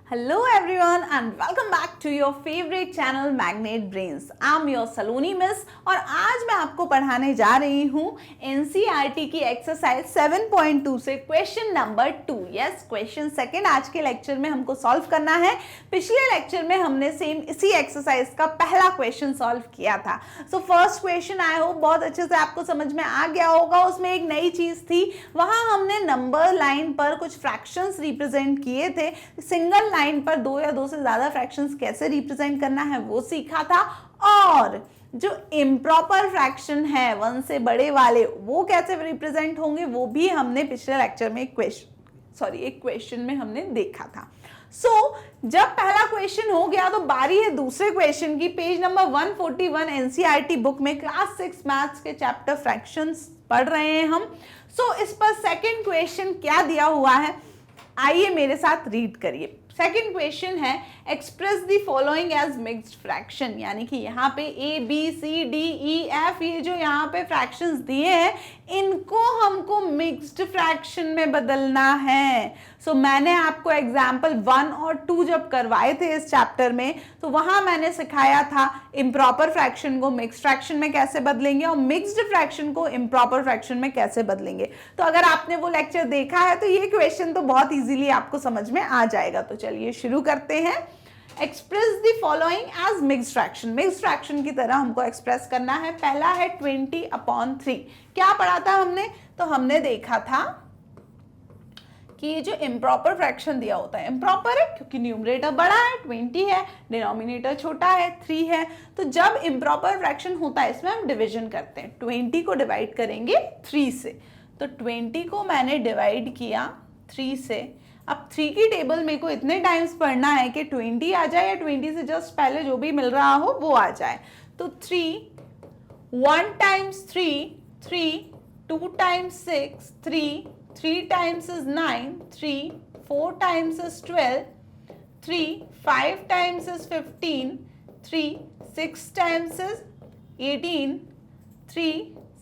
Hello everyone and welcome back to your favorite channel Magnet Brains. I'm your Saloni Miss और आज मैं आपको पढ़ाने जा रही हूँ NCERT की एक्सरसाइज 7.2 से question number 2. Yes, question second आज के लेक्चर में हमको सॉल्व करना है. पिछले लेक्चर में हमने सेम इसी एक्सरसाइज का पहला क्वेश्चन सॉल्व किया था. So first question I hope बहुत अच्छे से आपको समझ में आ गया होगा. उसमें एक नई चीज थी, वहां हमने नंबर लाइन पर कुछ फ्रैक्शंस रिप्रेजेंट किए थे. सिंगल लाइन पर दो या दो से ज्यादा फ्रैक्शंस कैसे रिप्रेजेंट करना है वो सीखा था. और जो इम्प्रॉपर फ्रैक्शन है वन से बड़े वाले वो कैसे रिप्रेजेंट होंगे वो भी हमने पिछले लेक्चर में एक क्वेश्चन में हमने देखा था. जब पहला क्वेश्चन हो गया तो बारी है दूसरे क्वेश्चन की. पेज नंबर 141 एनसीईआरटी बुक में क्लास 6 मैथ्स के चैप्टर फ्रैक्शंस पढ़ रहे हैं हम. इस पर सेकंड क्वेश्चन क्या दिया हुआ है आइए मेरे साथ रीड करिए. सेकेंड क्वेश्चन है express the following as mixed fraction, यानी कि यहाँ पे A B C D E F ये जो यहाँ पे फ्रैक्शंस दिए हैं इनको हमको मिक्स्ड फ्रैक्शन में बदलना है. मैंने आपको एग्जाम्पल 1 और 2 जब करवाए थे इस चैप्टर में तो वहां मैंने सिखाया था इम्प्रॉपर फ्रैक्शन को मिक्स्ड फ्रैक्शन में कैसे बदलेंगे और मिक्स्ड फ्रैक्शन को इम्प्रॉपर फ्रैक्शन में कैसे बदलेंगे. तो अगर आपने वो लेक्चर देखा है तो ये क्वेश्चन तो बहुत इजीली आपको समझ में आ जाएगा. तो चलिए शुरू करते हैं. Express the following as mixed fraction. Mixed fraction की तरह हमको एक्सप्रेस करना है. पहला है 20/3. क्या पढ़ा था हमने? तो हमने देखा था कि ये जो इम्प्रॉपर फ्रैक्शन दिया होता है, इम्प्रॉपर है क्योंकि न्यूमरेटर बड़ा है 20 है, डिनोमिनेटर छोटा है 3 है. तो जब इम्प्रॉपर फ्रैक्शन होता है इसमें हम डिवीजन करते हैं. 20 को डिवाइड करेंगे 3 से. तो 20 को मैंने डिवाइड किया 3 से. अब 3 की टेबल मेरे को इतने टाइम्स पढ़ना है कि 20 आ जाए या 20 से जस्ट पहले जो भी मिल रहा हो वो आ जाए. तो 3 1 times 3 3 2 times 6 3 3 times is 9 3 4 times is 12 3 5 times is 15 3 6 times is 18 3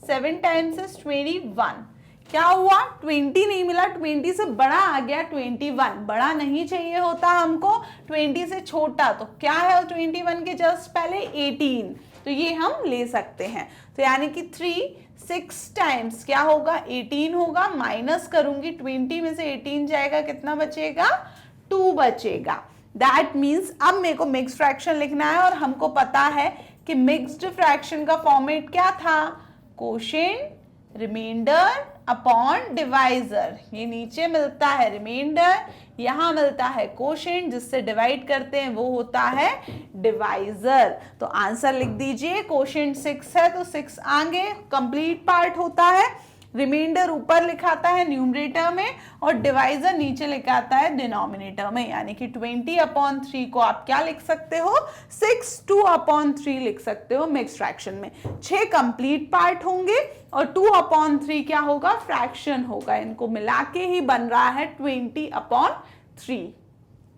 7 times is 21. क्या हुआ? 20 नहीं मिला, 20 से बड़ा आ गया 21. बड़ा नहीं चाहिए होता हमको, 20 से छोटा. तो क्या है 21 के जस्ट पहले 18. तो ये हम ले सकते हैं. तो यानी कि 6 टाइम्स क्या होगा? 18 होगा. माइनस करूंगी 20 में से 18 जाएगा, कितना बचेगा? 2 बचेगा. दैट मीन्स अब मेरे को मिक्स्ड फ्रैक्शन लिखना है और हमको पता है कि मिक्स्ड फ्रैक्शन का फॉर्मेट क्या था? Quotient remainder upon divisor. ये नीचे मिलता है रिमाइंडर, यहां मिलता है कोशेंट, जिससे डिवाइड करते हैं वो होता है डिवाइजर. तो आंसर लिख दीजिए. कोशेंट 6 है तो 6 आगे कंप्लीट पार्ट होता है. रिमाइंडर ऊपर लिखाता है न्यूमरेटर में और डिवाइजर नीचे लिखाता है डिनोमिनेटर में. यानी कि 20/3 को आप क्या लिख सकते हो? 2/3 लिख सकते हो मिक्स्ड फ्रैक्शन में. 6 कंप्लीट पार्ट होंगे और 2/3 क्या होगा? फ्रैक्शन होगा. इनको मिला के ही बन रहा है 20/3.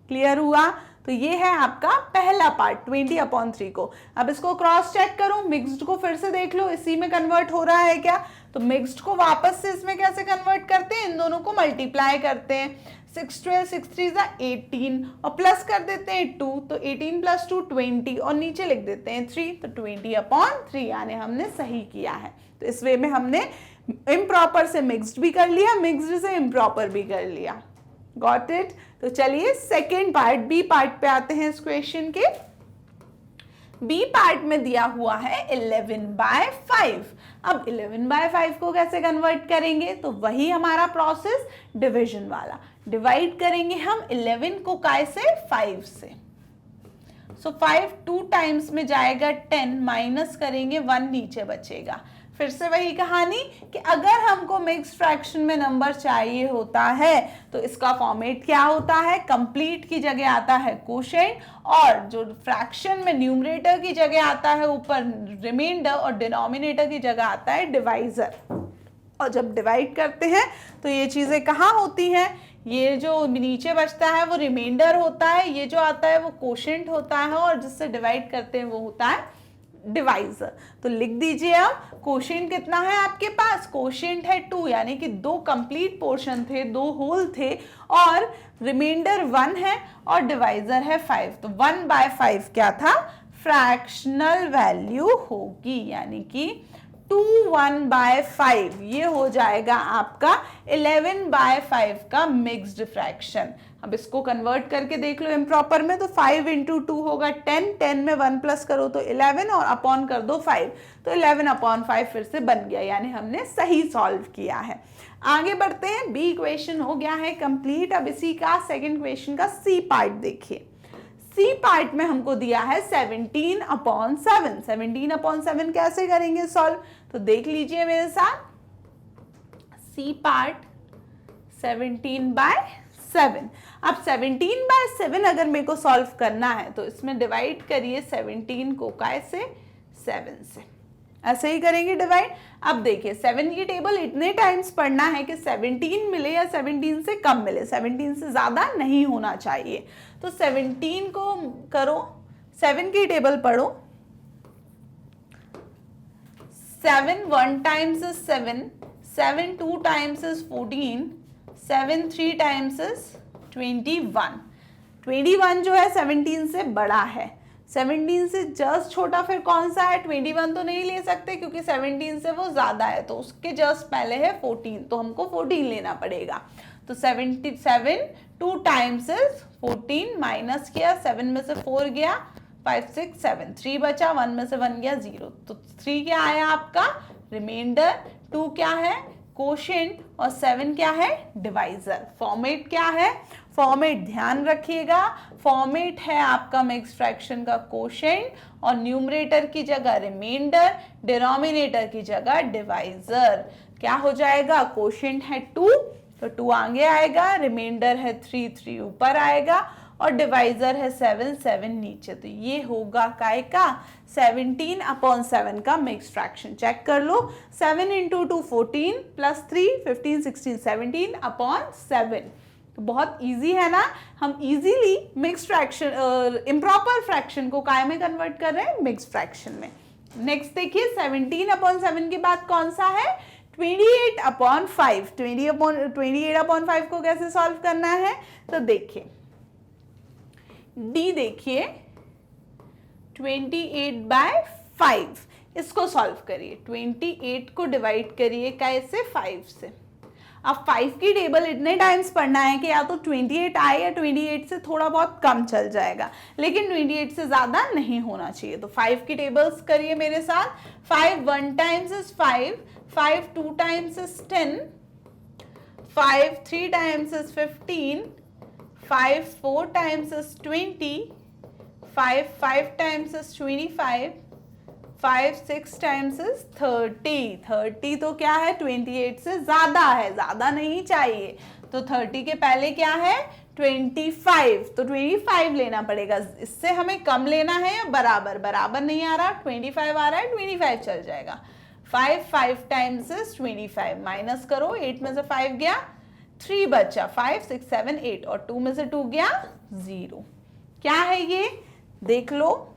क्लियर हुआ? तो ये है आपका पहला पार्ट 20/3 को. अब इसको क्रॉस चेक करो, मिक्स्ड को फिर से देख लो इसी में कन्वर्ट हो रहा है क्या. तो मिक्स्ड को वापस से इसमें कैसे कन्वर्ट करते हैं? इन दोनों को मल्टीप्लाई करते हैं. 6 12 6 3 18 और प्लस कर देते हैं 2. तो 18 + 2 20 और नीचे लिख देते हैं 3. तो 20/3 यानी हमने सही किया है. तो इस वे में हमने इम्प्रॉपर से मिक्स्ड भी कर लिया, मिक्स्ड से इम्प्रॉपर भी कर लिया. Got it? तो चलिए सेकेंड पार्ट बी पार्ट पे आते हैं इस क्वेश्चन के. बी पार्ट में दिया हुआ है 11/5. अब 11/5 को कैसे कन्वर्ट करेंगे? तो वही हमारा प्रोसेस डिवीजन वाला. डिवाइड करेंगे हम 11 को काय से? 5 से. 5 2 टाइम्स में जाएगा 10, माइनस करेंगे 1 नीचे बचेगा. फिर से वही कहानी कि अगर हमको मिक्स्ड फ्रैक्शन में नंबर चाहिए होता है तो इसका फॉर्मेट क्या होता है? कंप्लीट की जगह आता है कोशेंट और जो फ्रैक्शन में न्यूमरेटर की जगह आता है ऊपर रिमाइंडर और डिनोमिनेटर की जगह आता है डिवाइजर. और जब डिवाइड करते हैं तो ये चीजें कहाँ होती हैं? ये जो नीचे बचता है वो रिमाइंडर होता है, ये जो आता है वो कोशेंट होता है और जिससे डिवाइड करते हैं वो होता है डिवाइजर। तो लिख दीजिए अब कोशेंट कितना है आपके पास, कोशेंट है 2, यानी कि 2 कंप्लीट पोर्शन थे, 2 होल थे और रिमाइंडर 1 है और डिवाइजर है 5। तो 1/5 क्या था, फ्रैक्शनल वैल्यू होगी, यानी कि 2 1/5 ये हो जाएगा आपका 11/5 का मिक्स्ड फ्रैक्शन। अब इसको कन्वर्ट करके देख लो इम्प्रॉपर में, तो 5 × 2 होगा 10, 10 में 1 प्लस करो तो 11 और अपॉन कर दो 5, तो 11/5 फिर से बन गया, यानी हमने सही सॉल्व किया है। आगे बढ़ते हैं, बी इक्वेशन हो गया है कंप्लीट। अब इसी का सेकंड क्वेश्चन का सी पार्ट देखिए। सी पार्ट में हमको दिया है 17/7। 17/7 कैसे करेंगे सॉल्व, तो देख लीजिए मेरे साथ। C part 17/7। अब 17/7 अगर मेरे को सॉल्व करना है तो इसमें डिवाइड करिए 17 को कैसे, 7 से, ऐसे ही करेंगे डिवाइड। अब देखिए 7 की टेबल इतने टाइम्स पढ़ना है कि 17 मिले या 17 से कम मिले, 17 से ज्यादा नहीं होना चाहिए। तो 17 को करो, 7 की टेबल पढ़ो, 7 1 times is 7, 7 2 times is 14, 7 3 times is 21। 21 जो है 17 से बड़ा है, 17 से जस्ट छोटा फिर कौन सा है, 21 तो नहीं ले सकते क्योंकि 17 से वो ज्यादा है, तो उसके जस्ट पहले है 14, तो हमको 14 लेना पड़ेगा। तो 77 2 टाइम्स इज 14, माइनस किया, 7 में से 4 गया, 5 6 7, 3 बचा, 1 में से 1 गया 0, तो 3 क्या आया आपका रिमाइंडर, 2 क्या है कोशेंट और 7 क्या है डिवाइजर। फॉर्मेट क्या है, फॉर्मेट ध्यान रखिएगा, फॉर्मेट है आपका मिक्स फ्रैक्शन का कोशेंट और न्यूमरेटर की जगह रिमाइंडर, डिनोमिनेटर की जगह डिवाइजर। क्या हो जाएगा, कोशेंट है 2 तो 2 आगे आएगा, रिमाइंडर है 3, 3 ऊपर आएगा और डिवाइजर है 7, 7 नीचे। तो ये होगा काय का 17/7 का मिक्स फ्रैक्शन। चेक कर लो, 7 × 2 14 प्लस 3 15 16 17/7। तो बहुत इजी है ना, हम easily mix fraction improper fraction को काय में कन्वर्ट कर रहे हैं, मिक्स फ्रैक्शन में। नेक्स्ट देखिए 17/7 के बाद कौन सा है, 28/5। 28/5 को कैसे सॉल्व करना है, तो देखिए डी देखिए 28/5, इसको सॉल्व करिए, 28 को डिवाइड करिए कैसे 5 से। अब 5 की टेबल इतने टाइम्स पढ़ना है कि या तो 28 आए या 28 से थोड़ा बहुत कम चल जाएगा, लेकिन 28 से ज्यादा नहीं होना चाहिए। तो 5 की टेबल्स करिए मेरे साथ, 5 1 times is 5, 5 2 times is 10, 5 3 times is 15, 5 4 times is 20, 5 5 times is 25, 5 6 times is 30। 30 तो क्या है 28 से ज्यादा है, ज्यादा नहीं चाहिए, तो 30 के पहले क्या है 25, तो 25 लेना पड़ेगा। इससे हमें कम लेना है या बराबर, बराबर नहीं आ रहा, 25 आ रहा है, 25 चल जाएगा। 5 5 times is 25, माइनस करो, 8 में से 5 गया, 3 बचा, 5 6 7 8 और 2 में से 2 गया 0। क्या है ये देख लो,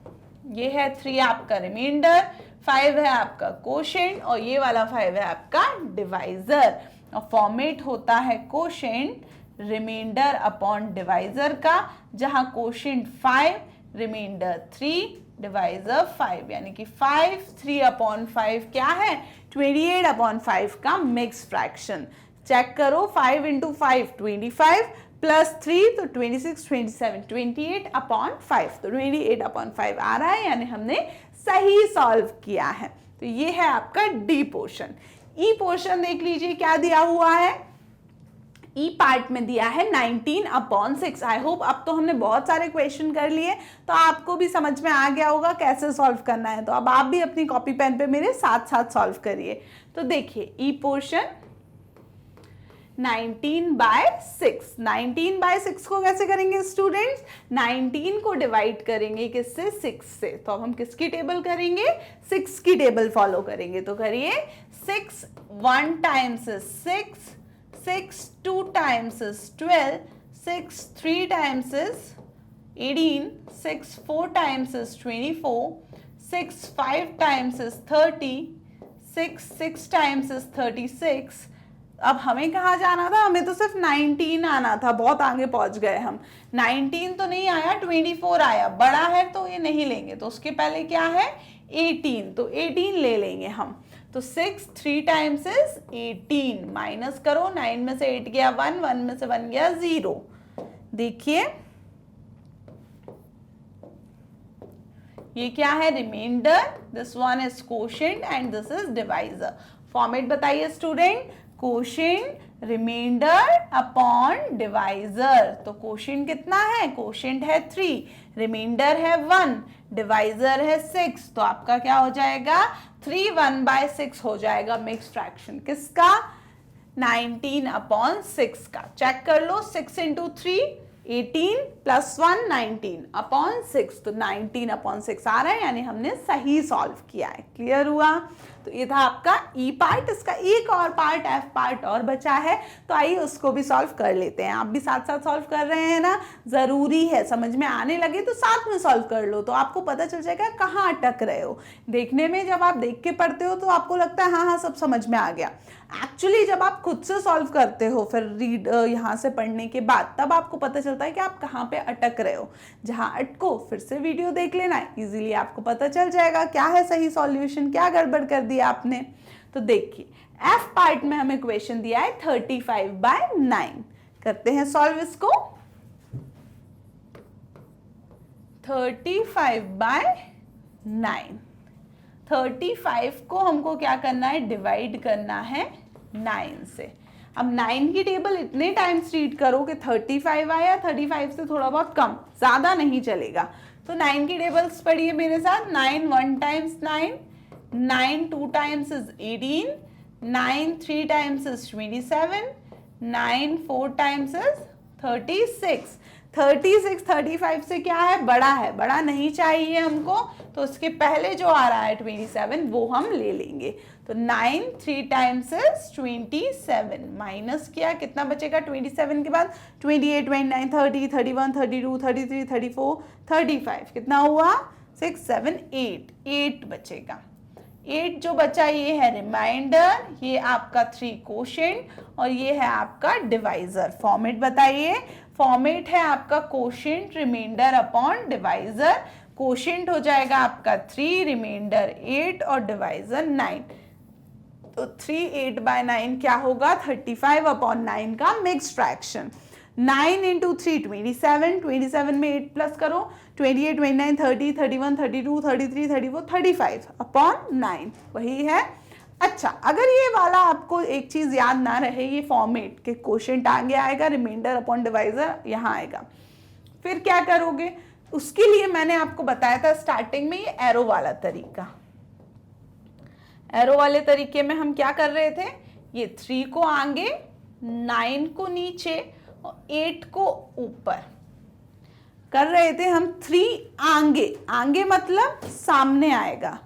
ये है 3 आपका रिमाइंडर, 5 है आपका कोशेंट और ये वाला 5 है आपका डिवाइजर। और फॉर्मेट होता है कोशेंट रिमाइंडर अपॉन डिवाइजर का, जहां कोशेंट 5, रिमाइंडर 3, डिवाइजर 5, यानी कि 5 3/5 क्या है 28/5 का मिक्स फ्रैक्शन। चेक करो, 5 × 5 25 प्लस 3 तो 26 27 28/5, तो 28/5 आ रहा है, यानी हमने सही सॉल्व किया है। तो ये है आपका डी पोर्शन। ई पोर्शन देख लीजिए क्या दिया हुआ है, ई पार्ट में दिया है 19/6। आई होप अब तो हमने बहुत सारे क्वेश्चन कर लिए, तो आपको भी समझ में आ गया होगा कैसे सॉल्व करना है। तो अब आप भी अपनी कॉपी पेन पे मेरे साथ साथ सॉल्व करिए। तो देखिए ई पोर्शन 19/6। 19/6 को कैसे करेंगे स्टूडेंट्स, 19 को डिवाइड करेंगे किससे, 6 से। तो अब हम किसकी टेबल करेंगे, 6 की टेबल फॉलो करेंगे। तो करिए 6 1 times is 6, 6 2 times is 12, 6 3 times is 18, 6 4 times is 24, 6 5 times is 30, 6 times is 36। अब हमें कहाँ जाना था? हमें तो सिर्फ 19 आना था, बहुत आगे पहुंच गए हम। 19 तो नहीं आया, 24 आया, बड़ा है तो ये नहीं लेंगे, तो उसके पहले क्या है? 18, तो 18 ले लेंगे हम। तो 6 3 टाइम्स इज 18, माइनस करो, 9 में से 8 गया 1, 1 में से 1 गया 0। देखिए ये क्या है? Remainder, this one is quotient and this is divisor. Format बताइए student. Quotient, remainder upon divisor. तो कोशेंट कितना है? कोशेंट है 3, रिमाइंडर है 1, डिवाइजर है 6। तो आपका क्या हो जाएगा? 3 1/6 हो जाएगा मिक्स फ्रैक्शन। किसका? 19 अपॉन 6 का। चेक कर लो, 6 इंटू 3 18 प्लस 1 19 अपॉन 6, तो 19 अपॉन 6 आ रहा है, यानी हमने सही सॉल्व किया है। क्लियर हुआ? तो ये था आपका ई पार्ट। इसका एक और पार्ट, एफ पार्ट और बचा है, तो आइए उसको भी सॉल्व कर लेते हैं। आप भी साथ साथ सॉल्व कर रहे हैं ना, जरूरी है, समझ में आने लगे तो साथ में सॉल्व कर लो, तो आपको पता चल जाएगा कहाँ अटक रहे हो। देखने में जब आप देख के पढ़ते हो तो आपको लगता है हाँ हाँ सब समझ में आ गया। एक्चुअली जब आप खुद से सॉल्व करते हो फिर रीड यहाँ से पढ़ने के बाद, तब आपको पता चलता है कि आप कहाँ पे अटक रहे हो। जहाँ अटको फिर से वीडियो देख लेना, इजीली आपको पता चल जाएगा क्या है सही सॉल्यूशन, क्या गड़बड़ कर दिया आपने। तो देखिए एफ पार्ट में हमें क्वेश्चन दिया है 35/9। करते हैं सॉल्व इसको। 35/9, 35 को हमको क्या करना है? डिवाइड करना है 9 से। अब 9 की टेबल इतने टाइम्स रीड करो कि 35 आया, 35 से थोड़ा बहुत कम, ज्यादा नहीं चलेगा। तो 9 की टेबल्स पढ़िए मेरे साथ। 9 1 times 9, 9 2 times is 18, 9 3 times is 27, 9 4 times is 36। 36 35 से क्या है? बड़ा है, बड़ा नहीं चाहिए हमको, तो उसके पहले जो आ रहा है 27 वो हम ले लेंगे। तो 9 3 टाइम्स इज 27, माइनस किया, कितना बचेगा 27 के बाद? 28 29 30 31 32 33 34 35, कितना हुआ? 6 7 8 बचेगा। 8 जो बचा ये है रिमाइंडर, ये आपका 3 कोशेंट और ये है आपका डिवाइजर। फॉर्मेट बताइए। फॉर्मेट है आपका quotient remainder upon divisor. Quotient हो जाएगा आपका 3, रिमाइंडर 8 और डिवाइजर 9। तो 3 8/9 क्या होगा? 35 अपॉन 9 का मिक्स फ्रैक्शन। 9 इंटू 3 27, 27 में 8 प्लस करो, 28 29 30 31 32 33 34 35 अपॉन 9 वही है। अच्छा, अगर ये वाला आपको एक चीज याद ना रहे, ये फॉर्मेट के कोशेंट आगे आएगा, रिमाइंडर अपॉन डिवाइजर यहाँ आएगा, फिर क्या करोगे? उसके लिए मैंने आपको बताया था स्टार्टिंग में ये एरो वाला तरीका। एरो वाले तरीके में हम क्या कर रहे थे? ये 3 को आगे, 9 को नीचे और 8 को ऊपर कर रहे थे हम। 3 आगे, आगे मतलब सामने आएगा,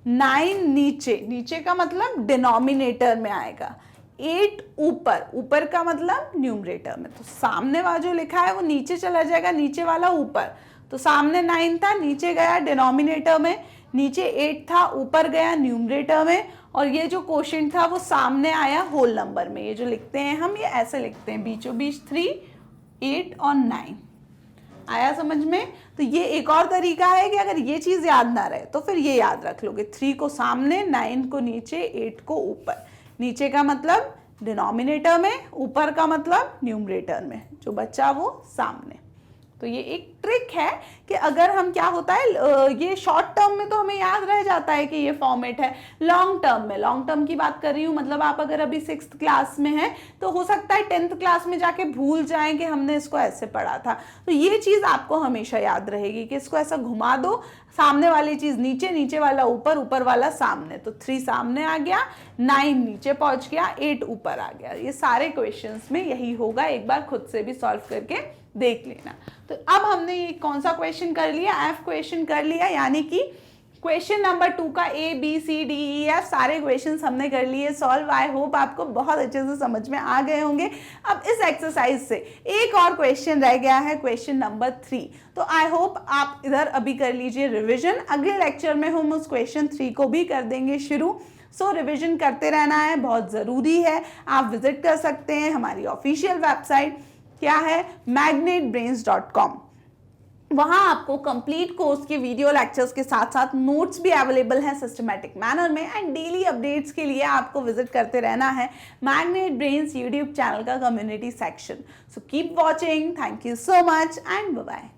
9 नीचे, नीचे का मतलब डिनोमिनेटर में आएगा, 8 ऊपर, ऊपर का मतलब न्यूमरेटर में। तो सामने वाला जो लिखा है वो नीचे चला जाएगा, नीचे वाला ऊपर। तो सामने 9 था, नीचे गया डिनोमिनेटर में, नीचे 8 था, ऊपर गया न्यूमरेटर में, और ये जो क्वोशिएंट था वो सामने आया होल नंबर में। ये जो लिखते हैं हम, ये ऐसे लिखते हैं, बीचों बीच 3 8 और 9। आया समझ में? तो ये एक और तरीका है कि अगर ये चीज याद ना रहे तो फिर ये याद रख लोगे, 3 को सामने, 9 को नीचे, 8 को ऊपर। नीचे का मतलब डिनोमिनेटर में, ऊपर का मतलब न्यूमरेटर में, जो बच्चा वो सामने। तो ये एक ट्रिक है कि अगर हम, क्या होता है, ये शॉर्ट टर्म में तो हमें याद रह जाता है कि ये फॉर्मेट है। लॉन्ग टर्म में, लॉन्ग टर्म की बात कर रही हूँ, मतलब आप अगर अभी 6th क्लास में हैं तो हो सकता है 10th क्लास में जाके भूल जाएं कि हमने इसको ऐसे पढ़ा था। तो ये चीज आपको हमेशा याद रहेगी कि इसको ऐसा घुमा दो, सामने वाली चीज नीचे, नीचे वाला ऊपर, ऊपर वाला सामने। तो 3 सामने आ गया, 9 नीचे पहुंच गया, 8 ऊपर आ गया। ये सारे क्वेश्चंस में यही होगा, एक बार खुद से भी सॉल्व करके देख लेना। तो अब हमने ये कौन सा क्वेश्चन कर लिया? एफ क्वेश्चन कर लिया, यानी कि क्वेश्चन नंबर 2 का ABCDEF सारे क्वेश्चंस हमने कर लिए सॉल्व। आई होप आपको बहुत अच्छे से समझ में आ गए होंगे। अब इस एक्सरसाइज से एक और क्वेश्चन रह गया है, क्वेश्चन नंबर 3। तो आई होप आप इधर अभी कर लीजिए रिवीजन। अगले लेक्चर में हम उस क्वेश्चन 3 को भी कर देंगे शुरू। सो रिवीजन करते रहना है, बहुत ज़रूरी है। आप विजिट कर सकते हैं हमारी ऑफिशियल वेबसाइट, क्या है, magnetbrains.com। वहाँ आपको कंप्लीट कोर्स के वीडियो लेक्चर्स के साथ साथ नोट्स भी अवेलेबल हैं सिस्टमैटिक मैनर में। एंड डेली अपडेट्स के लिए आपको विजिट करते रहना है मैग्नेट ब्रेन्स यूट्यूब चैनल का community section. So keep watching, thank you so much and bye bye.